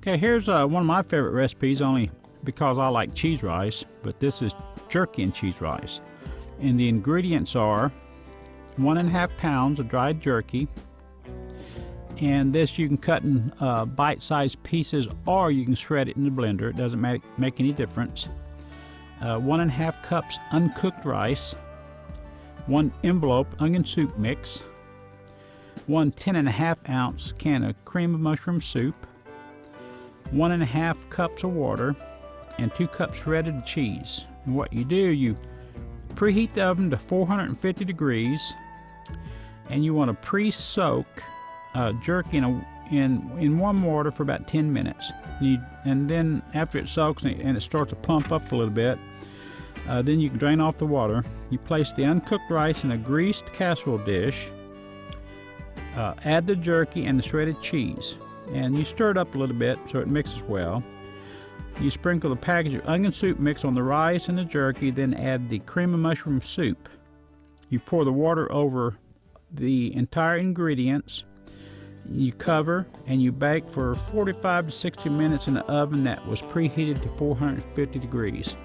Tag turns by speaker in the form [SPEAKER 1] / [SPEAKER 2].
[SPEAKER 1] Okay, here's one of my favorite recipes, only because I like cheese rice, but this is jerky and cheese rice. And the ingredients are 1.5 pounds of dried jerky, and this you can cut in bite-sized pieces, or you can shred it in the blender. It doesn't make any difference. 1.5 cups uncooked rice, 1 envelope onion soup mix, 1 10.5 ounce can of cream of mushroom soup, 1.5 cups of water, and 2 cups shredded cheese. And what you do, you preheat the oven to 450 degrees, and you want to pre-soak jerky in warm water for about 10 minutes. And then after it soaks and it starts to plump up a little bit, then you can drain off the water. You place the uncooked rice in a greased casserole dish, add the jerky and the shredded cheese, and you stir it up a little bit so it mixes well. You sprinkle the package of onion soup mix on the rice and the jerky, then add the cream of mushroom soup. You pour the water over the entire ingredients. You cover and you bake for 45 to 60 minutes in the oven that was preheated to 450 degrees.